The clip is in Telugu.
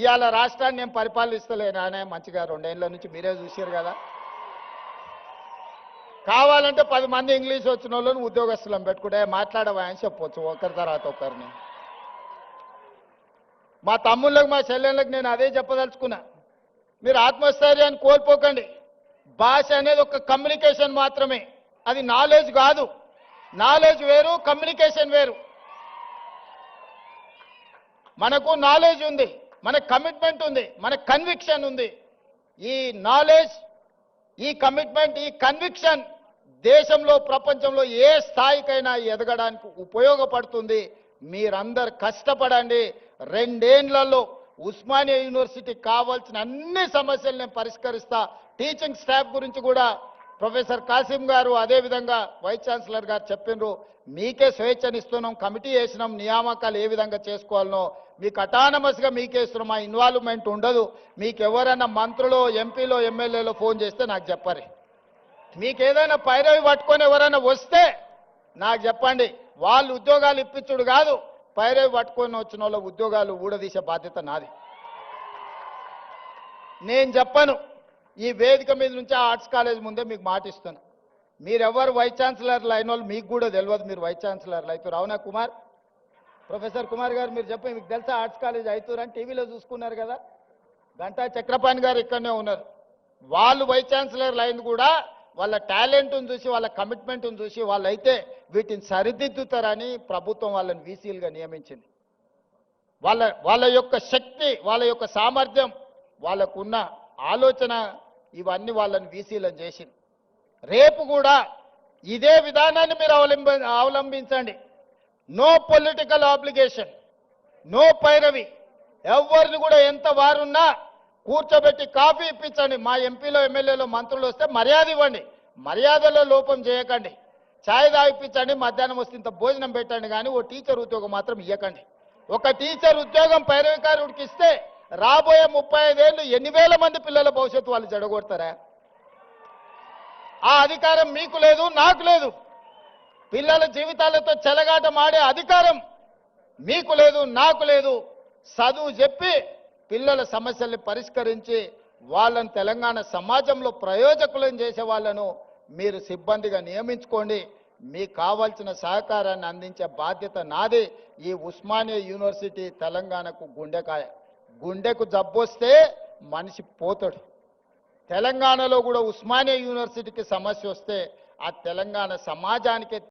ఇవాళ రాష్ట్రాన్ని నేను పరిపాలిస్తలేను అనే మంచిగా 2 ఏళ్ల నుంచి మీరే చూసారు కదా. కావాలంటే 10 మంది ఇంగ్లీష్ వచ్చిన వాళ్ళని ఉద్యోగస్తులను పెట్టుకుంటే మాట్లాడవా అని చెప్పొచ్చు ఒకరి తర్వాత ఒకరిని. మా తమ్ముళ్ళకి మా చెల్లెళ్ళకి నేను అదే చెప్పదలుచుకున్నా, మీరు ఆత్మస్థైర్యాన్ని కోల్పోకండి. భాష అనేది ఒక కమ్యూనికేషన్ మాత్రమే, అది నాలెడ్జ్ కాదు. నాలెడ్జ్ వేరు, కమ్యూనికేషన్ వేరు. మనకు నాలెడ్జ్ ఉంది, మనకు కమిట్మెంట్ ఉంది, మనకు కన్విక్షన్ ఉంది. ఈ నాలెడ్జ్, ఈ కమిట్మెంట్, ఈ కన్విక్షన్ దేశంలో ప్రపంచంలో ఏ స్థాయికైనా ఎదగడానికి ఉపయోగపడుతుంది. మీరందరు కష్టపడండి. 2 ఏళ్లలో ఉస్మానియా యూనివర్సిటీకి కావాల్సిన అన్ని సమస్యలు నేను పరిష్కరిస్తా. టీచింగ్ స్టాఫ్ గురించి కూడా ప్రొఫెసర్ కాసిం గారు అదేవిధంగా వైస్ ఛాన్సలర్ గారు చెప్పినారు. మీకే స్వేచ్ఛనిస్తున్నాం, కమిటీ వేసినాం, నియామకాలు ఏ విధంగా చేసుకోవాలనో మీకు అటానమస్గా మీకే ఇస్తున్నాం. మా ఇన్వాల్వ్మెంట్ ఉండదు. మీకు ఎవరైనా మంత్రులు, ఎంపీలో, ఎమ్మెల్యేలో ఫోన్ చేస్తే నాకు చెప్పరు. మీకు ఏదైనా పైరవి పట్టుకొని ఎవరైనా వస్తే నాకు చెప్పండి. వాళ్ళు ఉద్యోగాలు ఇప్పించుడు కాదు, పైరవి పట్టుకొని వచ్చిన వాళ్ళ ఉద్యోగాలు ఊడదీసే బాధ్యత నాది. నేను చెప్పను. ఈ వేదిక మీద నుంచి ఆర్ట్స్ కాలేజ్ ముందే మీకు మాటిస్తాను, మీరెవరు వైస్ ఛాన్సలర్లు అయిన వాళ్ళు మీకు కూడా తెలియదు మీరు వైస్ ఛాన్సలర్లు అవుతారు. అవునా కుమార్, ప్రొఫెసర్ కుమార్ గారు మీరు చెప్పండి, మీకు తెలుసా ఆర్ట్స్ కాలేజ్ అవుతారు అని టీవీలో చూసుకున్నారు కదా. గంటా చక్రపాణి గారు ఇక్కడనే ఉన్నారు. వాళ్ళు వైస్ ఛాన్సలర్లు అయింది కూడా వాళ్ళ టాలెంట్ను చూసి, వాళ్ళ కమిట్మెంట్ను చూసి వాళ్ళైతే వీటిని సరిదిద్దుతారని ప్రభుత్వం వాళ్ళని వీసీలుగా నియమించింది. వాళ్ళ యొక్క శక్తి, వాళ్ళ యొక్క సామర్థ్యం, వాళ్ళకున్న ఆలోచన ఇవన్నీ వాళ్ళని వీసీలను చేసింది. రేపు కూడా ఇదే విధానాన్ని మీరు అవలంబించండి. నో పొలిటికల్ ఆబ్లిగేషన్, నో పైరవి. ఎవరిని కూడా ఎంత వారున్నా కూర్చోబెట్టి కాఫీ ఇప్పించండి. మా ఎంపీలో, ఎమ్మెల్యేలో, మంత్రులు వస్తే మర్యాద ఇవ్వండి, మర్యాదలో లోపం చేయకండి. ఛాయ్ తాగిపించండి, మధ్యాహ్నం వస్తే ఇంత భోజనం పెట్టండి, కానీ ఓ టీచర్ ఉద్యోగం మాత్రం ఇవ్వకండి. ఒక టీచర్ ఉద్యోగం పైరవికారుడికి ఇస్తే రాబోయే 35 ఏళ్ళు 8,000 మంది పిల్లల భవిష్యత్తు వాళ్ళు జడగొడతారా? ఆ అధికారం మీకు లేదు, నాకు లేదు. పిల్లల జీవితాలతో చెలగాటమాడే అధికారం మీకు లేదు, నాకు లేదు. చదువు చెప్పి పిల్లల సమస్యల్ని పరిష్కరించి వాళ్ళని తెలంగాణ సమాజంలో ప్రయోజకులను చేసే వాళ్ళను మీరు సిబ్బందిగా నియమించుకోండి. మీకు కావాల్సిన సహకారాన్ని అందించే బాధ్యత నాది. ఈ ఉస్మానియా యూనివర్సిటీ తెలంగాణకు గుండెకాయ. గుండెకు జబ్బొస్తే మనిషి పోతాడు. తెలంగాణలో కూడా ఉస్మానియా యూనివర్సిటీకి సమస్య వస్తే ఆ తెలంగాణ సమాజానికి